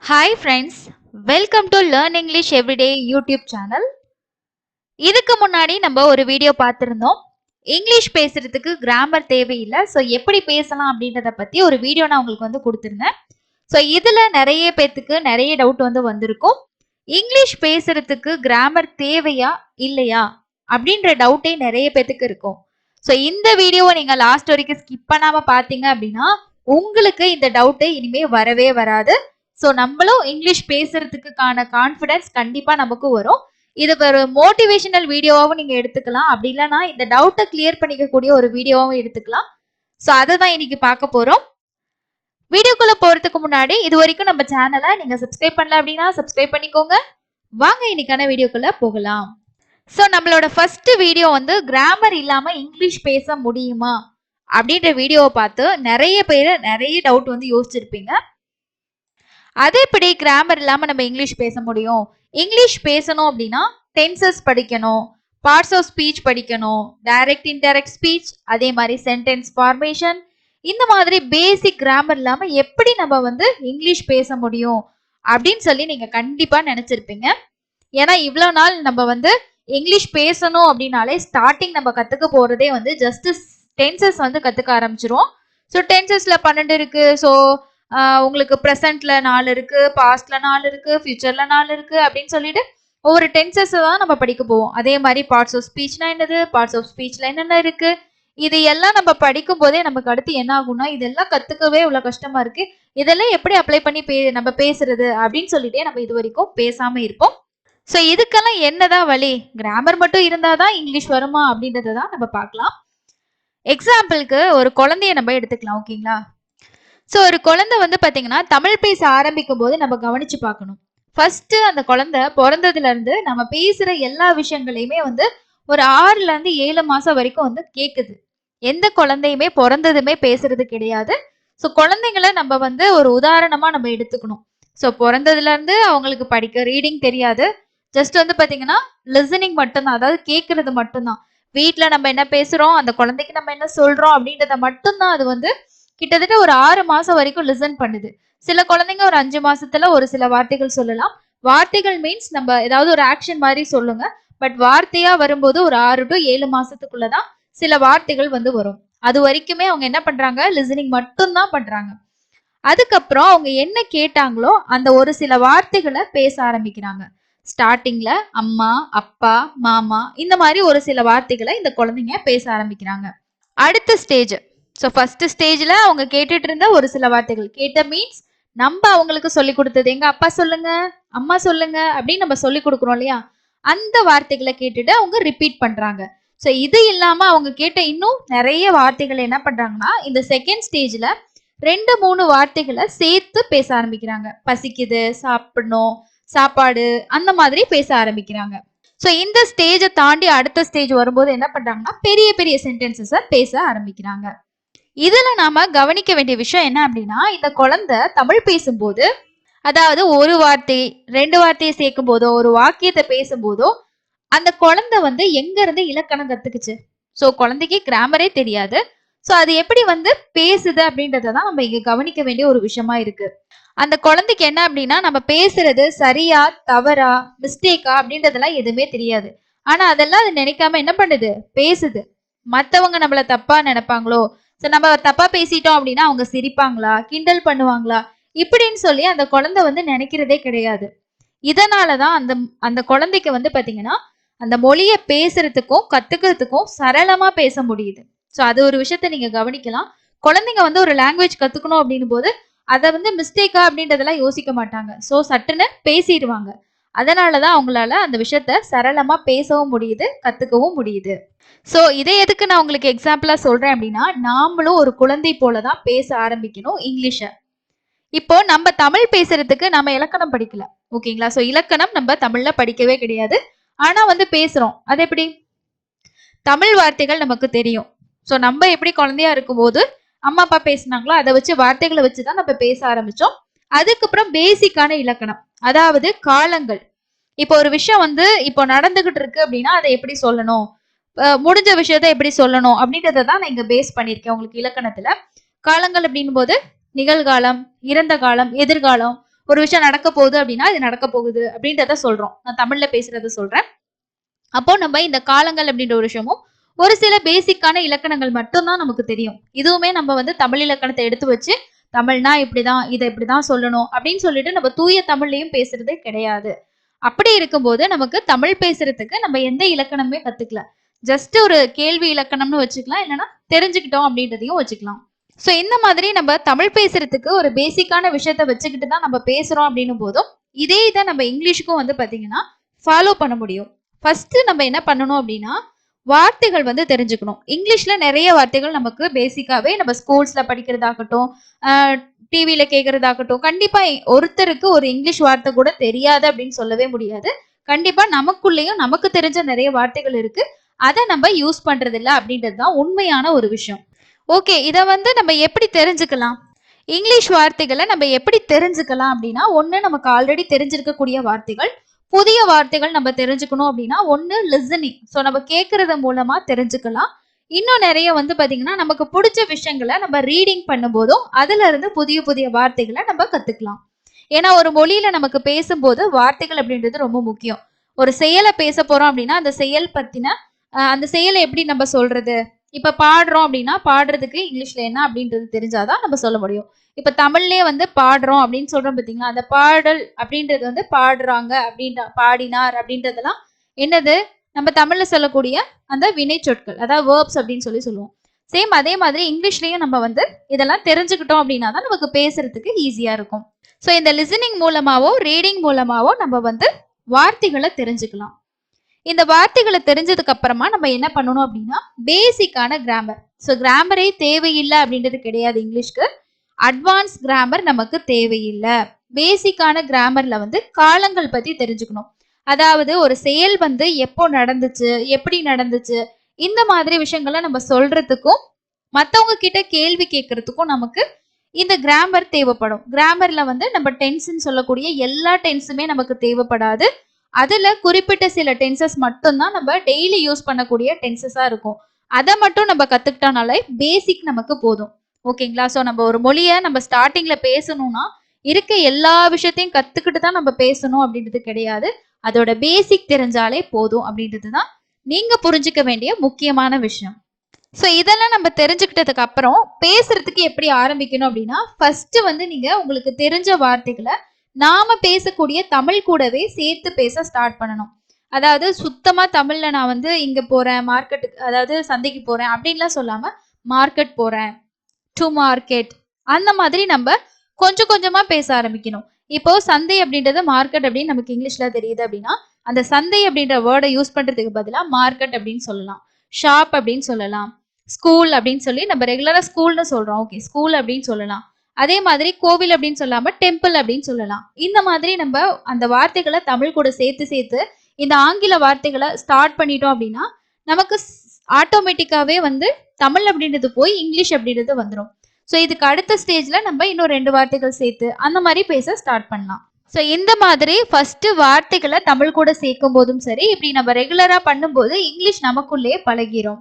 Hi friends, welcome to Learn English Everyday YouTube channel. இதுக்கு முன்னாடி நம்ம ஒரு வீடியோ பார்த்திருந்தோம். இங்கிலீஷ் பேசுறதுக்கு கிராமர் தேவையில்லை. ஸோ எப்படி பேசலாம் அப்படின்றத பத்தி ஒரு வீடியோ நான் உங்களுக்கு கொடுத்திருந்தேன். ஸோ இதுல நிறைய பேத்துக்கு நிறைய டவுட் வந்திருக்கும். இங்கிலீஷ் பேசுறதுக்கு கிராமர் தேவையா இல்லையா அப்படின்ற டவுட்டே நிறைய பேத்துக்கு இருக்கும். ஸோ இந்த வீடியோவை நீங்க லாஸ்ட் வரைக்கும் ஸ்கிப் பண்ணாம பாத்தீங்க அப்படின்னா உங்களுக்கு இந்த டவுட்டே இனிமே வரவே வராது. ஸோ நம்மளும் இங்கிலீஷ் பேசுறதுக்கான கான்ஃபிடன்ஸ் கண்டிப்பா நமக்கு வரும். இது ஒரு மோட்டிவேஷனல் வீடியோவாகவும் நீங்க எடுத்துக்கலாம். அப்படி இல்லைன்னா இந்த டவுட்டை கிளியர் பண்ணிக்கக்கூடிய ஒரு வீடியோவாகவும் எடுத்துக்கலாம். ஸோ அதை தான் இன்னைக்கு பார்க்க போறோம். வீடியோக்குள்ள போறதுக்கு முன்னாடி இது வரைக்கும் நம்ம சேனலை நீங்க சப்ஸ்கிரைப் பண்ணல அப்படின்னா சப்ஸ்கிரைப் பண்ணிக்கோங்க. வாங்க இன்னைக்கான வீடியோக்குள்ள போகலாம். ஸோ நம்மளோட ஃபர்ஸ்ட் வீடியோ கிராமர் இல்லாம இங்கிலீஷ் பேச முடியுமா அப்படின்ற வீடியோவை பார்த்து நிறைய பேர் நிறைய டவுட் யோசிச்சிருப்பீங்க. அது எப்படி கிராமர் இல்லாம நம்ம இங்கிலீஷ் பேச முடியும்? இங்கிலீஷ் பேசணும் அப்படின்னா டென்சஸ் படிக்கணும், பார்ட்ஸ் ஆஃப் ஸ்பீச் படிக்கணும், டைரக்ட் இன்டைரக்ட் ஸ்பீச், அதே மாதிரி சென்டென்ஸ் ஃபார்மேஷன், இந்த மாதிரி பேசிக் கிராமர் இல்லாம எப்படி நம்ம இங்கிலீஷ் பேச முடியும் அப்படின்னு சொல்லி நீங்க கண்டிப்பா நினைச்சிருப்பீங்க. ஏன்னா இவ்வளவு நாள் நம்ம இங்கிலீஷ் பேசணும் அப்படின்னாலே ஸ்டார்டிங் நம்ம கத்துக்க போறதே ஜஸ்ட் டென்சஸ் கத்துக்க ஆரம்பிச்சிருவோம். ஸோ டென்சஸ்ல 12 இருக்கு. ஸோ உங்களுக்கு ப்ரெசென்ட்ல 4 இருக்கு, பாஸ்ட்ல 4 இருக்கு, ஃபியூச்சர்ல 4 இருக்கு அப்படின்னு சொல்லிட்டு ஒவ்வொரு டென்சஸ் தான் நம்ம படிக்க போவோம். அதே மாதிரி பார்ட்ஸ் ஆஃப் ஸ்பீச்னா என்னது, பார்ட்ஸ் ஆஃப் ஸ்பீச்ல என்னென்ன இருக்கு, இது எல்லாம் நம்ம படிக்கும் போதே நமக்கு அடுத்து என்ன ஆகும்னா இதெல்லாம் கத்துக்கவே இவ்வளவு கஷ்டமா இருக்கு, இதெல்லாம் எப்படி அப்ளை பண்ணி நம்ம பேசுறது அப்படின்னு சொல்லிட்டே நம்ம இது வரைக்கும் பேசாம இருப்போம். ஸோ இதுக்கெல்லாம் என்னதான் வழி? கிராமர் மட்டும் இருந்தாதான் இங்கிலீஷ் வருமா அப்படின்றத தான் நம்ம பார்க்கலாம். எக்ஸாம்பிளுக்கு ஒரு குழந்தைய நம்ம எடுத்துக்கலாம். ஓகேங்களா? ஸோ ஒரு குழந்தை பாத்தீங்கன்னா தமிழ் பேச ஆரம்பிக்கும் போது நம்ம கவனிச்சு பார்க்கணும். ஃபர்ஸ்ட் அந்த குழந்தை பிறந்ததுல இருந்து நம்ம பேசுற எல்லா விஷயங்களையுமே ஒரு 6ல இருந்து 7 மாசம் வரைக்கும் கேக்குது. எந்த குழந்தையுமே பிறந்ததுமே பேசுறது கிடையாது. ஸோ குழந்தைங்களை நம்ம ஒரு உதாரணமா நம்ம எடுத்துக்கணும். ஸோ பிறந்ததுல இருந்து அவங்களுக்கு படிக்க ரீடிங் தெரியாது. ஜஸ்ட் பாத்தீங்கன்னா லிசனிங் மட்டும்தான், அதாவது கேட்கறது மட்டும்தான். வீட்டுல நம்ம என்ன பேசுறோம், அந்த குழந்தைக்கு நம்ம என்ன சொல்றோம் அப்படின்றத மட்டும்தான் அது கிட்டத்தட்ட ஒரு 6 மாசம் வரைக்கும் லிசன் பண்ணுது. சில குழந்தைங்க ஒரு 5 மாசத்துல ஒரு சில வார்த்தைகள் சொல்லலாம். வார்த்தைகள் மீன்ஸ் நம்ம ஏதாவது ஒரு ஆக்ஷன் மாதிரி சொல்லுங்க. பட் வார்த்தையா வரும்போது ஒரு 6 to 7 மாசத்துக்குள்ளதான் சில வார்த்தைகள் வரும். அது வரைக்குமே அவங்க என்ன பண்றாங்க, லிசனிங் மட்டும்தான் பண்றாங்க. அதுக்கப்புறம் அவங்க என்ன கேட்டாங்களோ அந்த ஒரு சில வார்த்தைகளை பேச ஆரம்பிக்கிறாங்க. ஸ்டார்டிங்ல அம்மா, அப்பா, மாமா, இந்த மாதிரி ஒரு சில வார்த்தைகளை இந்த குழந்தைங்க பேச ஆரம்பிக்கிறாங்க. அடுத்த ஸ்டேஜ், ஸோ ஃபர்ஸ்ட் ஸ்டேஜ்ல அவங்க கேட்டுட்டு இருந்த ஒரு சில வார்த்தைகள், கேட்ட மீன்ஸ் நம்ம அவங்களுக்கு சொல்லி கொடுத்தது, எங்க அப்பா சொல்லுங்க, அம்மா சொல்லுங்க அப்படின்னு நம்ம சொல்லி கொடுக்குறோம் இல்லையா, அந்த வார்த்தைகளை கேட்டுட்டு அவங்க ரிப்பீட் பண்றாங்க. ஸோ இது இல்லாம அவங்க கேட்ட இன்னும் நிறைய வார்த்தைகள் என்ன பண்றாங்கன்னா இந்த செகண்ட் ஸ்டேஜ்ல 2-3 வார்த்தைகளை சேர்த்து பேச ஆரம்பிக்கிறாங்க. பசிக்குது, சாப்பிடணும், சாப்பாடு, அந்த மாதிரி பேச ஆரம்பிக்கிறாங்க. ஸோ இந்த ஸ்டேஜை தாண்டி அடுத்த ஸ்டேஜ் வரும்போது என்ன பண்றாங்கன்னா பெரிய பெரிய சென்டென்சஸை பேச ஆரம்பிக்கிறாங்க. இதுல நாம கவனிக்க வேண்டிய விஷயம் என்ன அப்படின்னா, இந்த குழந்தை தமிழ் பேசும்போது, அதாவது ஒரு வார்த்தை 2 வார்த்தையை சேர்க்கும் போதோ ஒரு வாக்கியத்தை பேசும்போதோ அந்த குழந்தை எங்க இருந்து இலக்கணம் கத்துக்குச்சு? ஸோ குழந்தைக்கு கிராமரே தெரியாது. ஸோ அது எப்படி பேசுது அப்படின்றதான் நம்ம இங்க கவனிக்க வேண்டிய ஒரு விஷயமா இருக்கு. அந்த குழந்தைக்கு என்ன அப்படின்னா நம்ம பேசுறது சரியா தவறா மிஸ்டேக்கா அப்படின்றதெல்லாம் எதுவுமே தெரியாது. ஆனா அதெல்லாம் அது நினைக்காம என்ன பண்ணுது, பேசுது. மத்தவங்க நம்மள தப்பா நினைப்பாங்களோ, நம்ம தப்பா பேசிட்டோம் அப்படின்னா அவங்க சிரிப்பாங்களா, கிண்டல் பண்ணுவாங்களா, இப்படின்னு சொல்லி அந்த குழந்தை நினைக்கிறதே கிடையாது. இதனாலதான் அந்த அந்த குழந்தைக்கு பாத்தீங்கன்னா அந்த மொழியை பேசுறதுக்கும் கத்துக்கிறதுக்கும் சரளமா பேச முடியுது. ஸோ அது ஒரு விஷயத்த நீங்க கவனிக்கலாம். குழந்தைங்க ஒரு லாங்குவேஜ் கத்துக்கணும் அப்படின்னும் போது அதை மிஸ்டேக்கா அப்படின்றதெல்லாம் யோசிக்க மாட்டாங்க. ஸோ சட்டுன்னு பேசிடுவாங்க. அதனாலதான் அவங்களால அந்த விஷயத்த சரளமா பேசவும் முடியுது, கத்துக்கவும் முடியுது. ஸோ இதை எதுக்கு நான் உங்களுக்கு எக்ஸாம்பிளா சொல்றேன் அப்படின்னா, நாமளும் ஒரு குழந்தை போலதான் பேச ஆரம்பிக்கணும் இங்கிலீஷ. இப்போ நம்ம தமிழ் பேசுறதுக்கு நம்ம இலக்கணம் படிக்கல. ஓகேங்களா? ஸோ இலக்கணம் நம்ம தமிழ்ல படிக்கவே கிடையாது. ஆனா பேசுறோம். அது எப்படி? தமிழ் வார்த்தைகள் நமக்கு தெரியும். ஸோ நம்ம எப்படி குழந்தையா இருக்கும்போது அம்மா அப்பா பேசினாங்களோ அதை வச்சு வார்த்தைகளை வச்சுதான் நம்ம பேச ஆரம்பிச்சோம். அதுக்கப்புறம் பேசிக்கான இலக்கணம், அதாவது காலங்கள். இப்போ ஒரு விஷயம் இப்போ நடந்துகிட்டு இருக்கு அப்படின்னா அதை எப்படி சொல்லணும், முடிஞ்ச விஷயத்த எப்படி சொல்லணும் அப்படின்றத தான் நான் இங்க பேஸ் பண்ணியிருக்கேன் உங்களுக்கு இலக்கணத்துல. காலங்கள் அப்படின் போது நிகழ்காலம், இறந்த காலம், எதிர்காலம், ஒரு விஷயம் நடக்க போகுது அப்படின்னா இது நடக்க போகுது அப்படின்றத சொல்றோம். நான் தமிழ்ல பேசுறத சொல்றேன். அப்போ நம்ம இந்த காலங்கள் அப்படின்ற ஒரு விஷயமும் ஒரு சில பேசிக்கான இலக்கணங்கள் மட்டும்தான் நமக்கு தெரியும். இதுவுமே நம்ம வந்து தமிழ் இலக்கணத்தை எடுத்து வச்சு தமிழ்னா இப்படிதான், இதை இப்படிதான் சொல்லணும் அப்படின்னு சொல்லிட்டு நம்ம தூய தமிழ்லையும் பேசுறதே கிடையாது. அப்படி இருக்கும்போது நமக்கு தமிழ் பேசுறதுக்கு நம்ம எந்த இலக்கணமே கத்துக்கல. ஜஸ்ட் ஒரு கேள்வி இலக்கணம்னு வச்சுக்கலாம், இல்லைன்னா தெரிஞ்சுக்கிட்டோம் அப்படின்றதையும் வச்சுக்கலாம். ஸோ இந்த மாதிரி நம்ம தமிழ் பேசுறதுக்கு ஒரு பேசிக்கான விஷயத்த வச்சுக்கிட்டு தான் நம்ம பேசுறோம் அப்படின்னும் போதும் இதே இதை நம்ம இங்கிலீஷுக்கும் வந்து பாத்தீங்கன்னா ஃபாலோ பண்ண முடியும். ஃபர்ஸ்ட் நம்ம என்ன பண்ணணும் அப்படின்னா வார்த்தைகள் வந்து தெரிஞ்சுக்கணும். இங்கிலீஷ்ல நிறைய வார்த்தைகள் நமக்கு பேசிக்காவே நம்ம ஸ்கூல்ஸ்ல படிக்கிறதாகட்டும், டிவியில கேட்கறதாகட்டும், கண்டிப்பா ஒருத்தருக்கு ஒரு இங்கிலீஷ் வார்த்தை கூட தெரியாது அப்படின்னு சொல்லவே முடியாது. கண்டிப்பா நமக்குள்ளேயும் நமக்கு தெரிஞ்ச நிறைய வார்த்தைகள் இருக்கு. அதை நம்ம யூஸ் பண்றது இல்லை அப்படின்றது தான் உண்மையான ஒரு விஷயம். ஓகே, இதை வந்து நம்ம எப்படி தெரிஞ்சுக்கலாம்? இங்கிலீஷ் வார்த்தைகளை நம்ம எப்படி தெரிஞ்சுக்கலாம் அப்படின்னா, ஒன்று நமக்கு ஆல்ரெடி தெரிஞ்சிருக்கக்கூடிய வார்த்தைகள், புதிய வார்த்தைகள் நம்ம தெரிஞ்சுக்கணும் அப்படின்னா ஒன்று லிசனிங். ஸோ நம்ம கேட்கறது மூலமா தெரிஞ்சுக்கலாம். இன்னும் நிறைய வந்து பாத்தீங்கன்னா நமக்கு பிடிச்ச விஷயங்களை நம்ம ரீடிங் பண்ணும்போதும் அதுல இருந்து புதிய புதிய வார்த்தைகளை நம்ம கத்துக்கலாம். ஏன்னா ஒரு மொழியில நமக்கு பேசும்போது வார்த்தைகள் அப்படின்றது ரொம்ப முக்கியம். ஒரு செயலை பேச போறோம் அப்படின்னா அந்த செயல் பத்தின அந்த செயலை எப்படி நம்ம சொல்றது? இப்ப பாடுறோம் அப்படின்னா பாடுறதுக்கு இங்கிலீஷ்ல என்ன அப்படின்றது தெரிஞ்சாதான் நம்ம சொல்ல முடியும். இப்ப தமிழ்லயே வந்து பாடுறோம் அப்படின்னு சொல்றோம் பாத்தீங்களா, அந்த பாடல் அப்படின்றது வந்து பாடுறாங்க அப்படின்ற பாடினார் அப்படின்றதெல்லாம் என்னது நம்ம தமிழ்ல சொல்லக்கூடிய அந்த வினை சொற்கள், அதாவது வேர்ப்ஸ் அப்படின்னு சொல்லி சொல்லுவோம். சேம் அதே மாதிரி இங்கிலீஷ்லயும் நம்ம வந்து இதெல்லாம் தெரிஞ்சுக்கிட்டோம் அப்படின்னா தான் நமக்கு பேசுறதுக்கு ஈஸியா இருக்கும். ஸோ இந்த லிசனிங் மூலமாவோ ரீடிங் மூலமாவோ நம்ம வந்து வார்த்தைகளை தெரிஞ்சுக்கலாம். இந்த வார்த்தைகளை தெரிஞ்சதுக்கு அப்புறமா நம்ம என்ன பண்ணணும் அப்படின்னா பேசிக்கான கிராமர். ஸோ கிராமரே தேவையில்லை அப்படின்றது கிடையாது. இங்கிலீஷ்க்கு அட்வான்ஸ் கிராமர் நமக்கு தேவையில்லை. பேசிக்கான கிராமர்ல வந்து காலங்கள் பத்தி தெரிஞ்சுக்கணும். அதாவது ஒரு செயல் வந்து எப்போ நடந்துச்சு, எப்படி நடந்துச்சு, இந்த மாதிரி விஷயங்களை நம்ம சொல்றதுக்கும் மற்றவங்க கிட்ட கேள்வி கேட்கறதுக்கும் நமக்கு இந்த கிராமர் தேவைப்படும். கிராமர்ல வந்து நம்ம டென்ஸ்ன்னு சொல்லக்கூடிய எல்லா டென்ஸுமே நமக்கு தேவைப்படாது. அதுல குறிப்பிட்ட சில டென்சஸ் மட்டும்தான் நம்ம டெய்லி யூஸ் பண்ணக்கூடிய டென்சஸா இருக்கும். அதை மட்டும் நம்ம கத்துக்கிட்டோம்னாலே பேசிக் நமக்கு போதும். ஓகேங்களா? ஸோ நம்ம ஒரு மொழியை நம்ம ஸ்டார்டிங்ல பேசணும்னா இருக்க எல்லா விஷயத்தையும் கத்துக்கிட்டு தான் நம்ம பேசணும் அப்படின்றது கிடையாது. அதோட பேசிக் தெரிஞ்சாலே போதும் அப்படின்றது தான் நீங்க புரிஞ்சுக்க வேண்டிய முக்கியமான விஷயம். ஸோ இதெல்லாம் நம்ம தெரிஞ்சுக்கிட்டதுக்கு அப்புறம் பேசுறதுக்கு எப்படி ஆரம்பிக்கணும் அப்படின்னா ஃபர்ஸ்ட் வந்து நீங்க உங்களுக்கு தெரிஞ்ச வார்த்தைகளை நாம பேசக்கூடிய தமிழ் கூடவே சேர்த்து பேச ஸ்டார்ட் பண்ணணும். அதாவது சுத்தமா தமிழ்ல நான் வந்து இங்க போறேன் மார்க்கெட்டுக்கு, அதாவது சந்தைக்கு போறேன் அப்படின்லாம் சொல்லாம மார்க்கெட் போறேன், டு மார்க்கெட், அந்த மாதிரி நம்ம கொஞ்சம் கொஞ்சமா பேச ஆரம்பிக்கணும். இப்போ சந்தை அப்படின்றது மார்க்கெட் அப்படின்னு நமக்கு இங்கிலீஷ்ல தெரியுது அப்படின்னா அந்த சந்தை அப்படின்ற வேர்டை யூஸ் பண்றதுக்கு பதிலாக மார்க்கெட் அப்படின்னு சொல்லலாம், ஷாப் அப்படின்னு சொல்லலாம், ஸ்கூல் அப்படின்னு சொல்லி நம்ம ரெகுலரா ஸ்கூல்னு சொல்றோம். ஓகே, ஸ்கூல் அப்படின்னு சொல்லலாம். அதே மாதிரி கோவில் அப்படின்னு சொல்லாம டெம்பிள் அப்படின்னு சொல்லலாம். இந்த மாதிரி நம்ம அந்த வார்த்தைகளை தமிழ் கூட சேர்த்து சேர்த்து இந்த ஆங்கில வார்த்தைகளை ஸ்டார்ட் பண்ணிட்டோம் அப்படின்னா நமக்கு ஆட்டோமேட்டிக்காவே வந்து தமிழ் அப்படின்றது போய் இங்கிலீஷ் அப்படின்றது வந்துடும். ஸோ இதுக்கு அடுத்த ஸ்டேஜ்ல நம்ம இன்னும் 2 வார்த்தைகள் சேர்த்து அந்த மாதிரி பேச ஸ்டார்ட் பண்ணலாம். ஸோ இந்த மாதிரி ஃபர்ஸ்ட் வார்த்தைகளை தமிழ் கூட சேர்க்கும் போதும் சரி, இப்படி நம்ம ரெகுலரா பண்ணும்போது இங்கிலீஷ் நமக்குள்ளேயே பழகிரும்.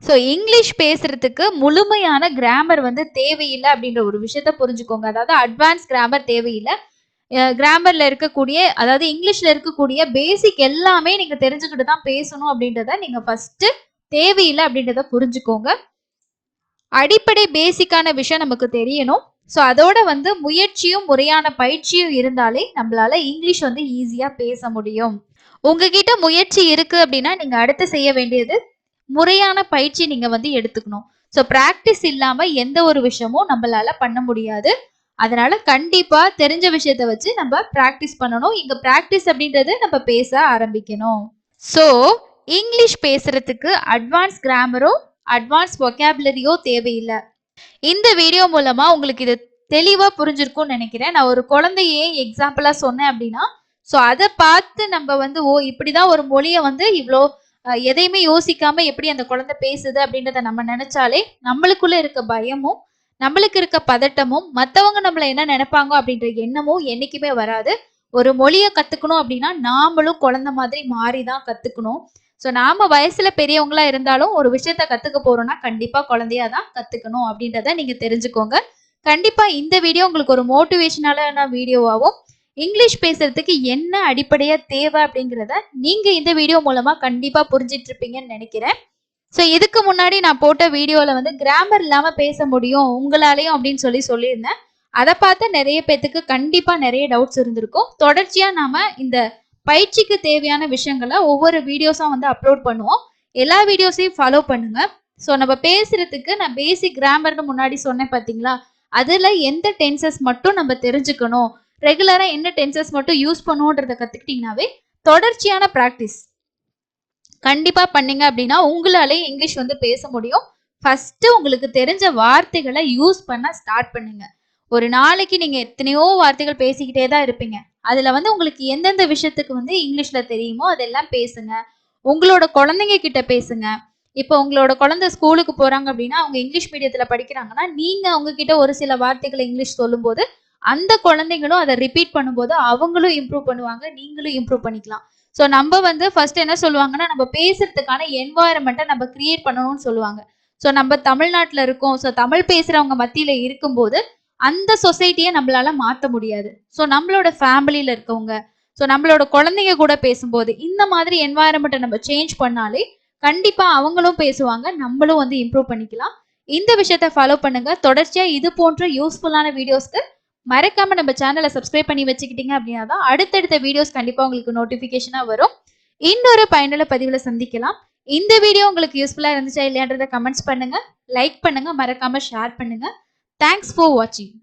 ஸோ இங்கிலீஷ் பேசுறதுக்கு முழுமையான கிராமர் வந்து தேவையில்லை அப்படின்ற ஒரு விஷயத்த புரிஞ்சுக்கோங்க. அதாவது அட்வான்ஸ் கிராமர் தேவையில்லை. கிராமர்ல இருக்கக்கூடிய, அதாவது இங்கிலீஷ்ல இருக்கக்கூடிய பேசிக் எல்லாமே நீங்க தெரிஞ்சுக்கிட்டு தான் பேசணும் அப்படின்றத நீங்க ஃபர்ஸ்ட் தேவையில்லை அப்படின்றத புரிஞ்சுக்கோங்க. அடிப்படை பேசிக்கான விஷயம் நமக்கு தெரியணும். ஸோ அதோட வந்து முயற்சியும் முறையான பயிற்சியும் இருந்தாலே நம்மளால இங்கிலீஷ் வந்து ஈஸியா பேச முடியும். உங்ககிட்ட முயற்சி இருக்கு அப்படின்னா நீங்க அடுத்து செய்ய வேண்டியது முறையான பயிற்சி நீங்க வந்து எடுத்துக்கணும். ஸோ பிராக்டிஸ் இல்லாம எந்த ஒரு விஷயமும் நம்மளால பண்ண முடியாது. அதனால கண்டிப்பா தெரிஞ்ச விஷயத்த வச்சு நம்ம பிராக்டிஸ் பண்ணணும். இங்க பிராக்டிஸ் அப்படின்றது நம்ம பேச ஆரம்பிக்கணும். ஸோ இங்கிலீஷ் பேசுறதுக்கு அட்வான்ஸ் கிராமரோ அட்வான்ஸ் வொக்காபுலரியோ தேவையில்லை. இந்த வீடியோ மூலமா உங்களுக்கு இது தெளிவா புரிஞ்சிருக்கும்னு நினைக்கிறேன். நான் ஒரு குழந்தையே எக்ஸாம்பிளா சொன்னேன் அப்படின்னா ஸோ அதை பார்த்து நம்ம வந்து ஓ இப்படிதான் ஒரு மொழியை வந்து இவ்வளோ எதையுமே யோசிக்காம எப்படி அந்த குழந்தை பேசுது அப்படின்றத நம்ம நினைச்சாலே நம்மளுக்குள்ள இருக்க பயமும் நம்மளுக்கு இருக்க பதட்டமும் மற்றவங்க நம்மள என்ன நினைப்பாங்க அப்படின்ற எண்ணமும் என்னைக்குமே வராது. ஒரு மொழியை கத்துக்கணும் அப்படின்னா நாமளும் குழந்தை மாதிரி மாறிதான் கத்துக்கணும். ஸோ நாம வயசுல பெரியவங்களா இருந்தாலும் ஒரு விஷயத்த கத்துக்க போறோம்னா கண்டிப்பா குழந்தையா தான் கத்துக்கணும் அப்படின்றத நீங்க தெரிஞ்சுக்கோங்க. கண்டிப்பா இந்த வீடியோ உங்களுக்கு ஒரு மோட்டிவேஷனான வீடியோவாகவும் இங்கிலீஷ் பேசுறதுக்கு என்ன அடிப்படையா தேவை அப்படிங்கிறத நீங்க இந்த வீடியோ மூலமா கண்டிப்பா புரிஞ்சிட்டு இருப்பீங்கன்னு நினைக்கிறேன். ஸோ இதுக்கு முன்னாடி நான் போட்ட வீடியோல வந்து கிராமர் இல்லாம பேச முடியும் உங்களாலையும் அப்படின்னு சொல்லியிருந்தேன். அதை பார்த்து நிறைய பேத்துக்கு கண்டிப்பா நிறைய டவுட்ஸ் இருந்திருக்கும். தொடர்ச்சியா நாம இந்த பயிற்சிக்கு தேவையான விஷயங்களை ஒவ்வொரு வீடியோஸா வந்து அப்லோட் பண்ணுவோம். எல்லா வீடியோஸையும் ஃபாலோ பண்ணுங்க. ஸோ நம்ம பேசுறதுக்கு நான் பேசிக் கிராமர்னு முன்னாடி சொன்னேன் பாத்தீங்களா, அதுல எந்த டென்சஸ் மட்டும் நம்ம தெரிஞ்சுக்கணும், ரெகுலரா என்ன டென்சஸ் மட்டும் யூஸ் பண்ணுவோன்றத கத்துக்கிட்டீங்கன்னாவே தொடர்ச்சியான பிராக்டிஸ் கண்டிப்பா பண்ணீங்க அப்படின்னா உங்களாலே இங்கிலீஷ் வந்து பேச முடியும். ஃபர்ஸ்ட் உங்களுக்கு தெரிஞ்ச வார்த்தைகளை யூஸ் பண்ண ஸ்டார்ட் பண்ணுங்க. ஒரு நாளைக்கு நீங்க எத்தனையோ வார்த்தைகள் பேசிக்கிட்டே தான் இருப்பீங்க. அதுல வந்து உங்களுக்கு எந்தெந்த விஷயத்துக்கு வந்து இங்கிலீஷ்ல தெரியுமோ அதெல்லாம் பேசுங்க. உங்களோட குழந்தைங்க கிட்ட பேசுங்க. இப்போ உங்களோட குழந்தை ஸ்கூலுக்கு போறாங்க அப்படின்னா அவங்க இங்கிலீஷ் மீடியத்துல படிக்கிறாங்கன்னா நீங்க அவங்க கிட்ட ஒரு சில வார்த்தைகளை இங்கிலீஷ் சொல்லும் போது அந்த குழந்தைங்களும் அதை ரிப்பீட் பண்ணும்போது அவங்களும் இம்ப்ரூவ் பண்ணுவாங்க, நீங்களும் இம்ப்ரூவ் பண்ணிக்கலாம். ஸோ நம்ம வந்து ஃபர்ஸ்ட் என்ன சொல்லுவாங்கன்னா நம்ம பேசுறதுக்கான என்வாயரன்மெண்ட்டை நம்ம கிரியேட் பண்ணணும்னு சொல்லுவாங்க. ஸோ நம்ம தமிழ்நாட்டில் இருக்கோம், ஸோ தமிழ் பேசுறவங்க மத்தியில இருக்கும்போது அந்த சொசைட்டியை நம்மளால மாற்ற முடியாது. ஸோ நம்மளோட ஃபேமிலியில இருக்கவங்க, ஸோ நம்மளோட குழந்தைங்க கூட பேசும்போது இந்த மாதிரி என்வாயரன்மெண்ட்டை நம்ம சேஞ்ச் பண்ணாலே கண்டிப்பா அவங்களும் பேசுவாங்க, நம்மளும் வந்து இம்ப்ரூவ் பண்ணிக்கலாம். இந்த விஷயத்த ஃபாலோ பண்ணுங்க. தொடர்ச்சியா இது போன்ற யூஸ்ஃபுல்லான வீடியோஸ்க்கு மறக்காம நம்ம சேனலை சப்ஸ்கிரைப் பண்ணி வச்சுக்கிட்டீங்க அப்படின்னா தான் அடுத்தடுத்த வீடியோஸ் கண்டிப்பா உங்களுக்கு நோட்டிபிகேஷனா வரும். இன்னொரு பயனுள்ள பதிவுல சந்திக்கலாம். இந்த வீடியோ உங்களுக்கு யூஸ்ஃபுல்லா இருந்துச்சா இல்லையான்றத கமெண்ட்ஸ் பண்ணுங்க, லைக் பண்ணுங்க, மறக்காம ஷேர் பண்ணுங்க. தேங்க்ஸ் ஃபார் வாட்சிங்.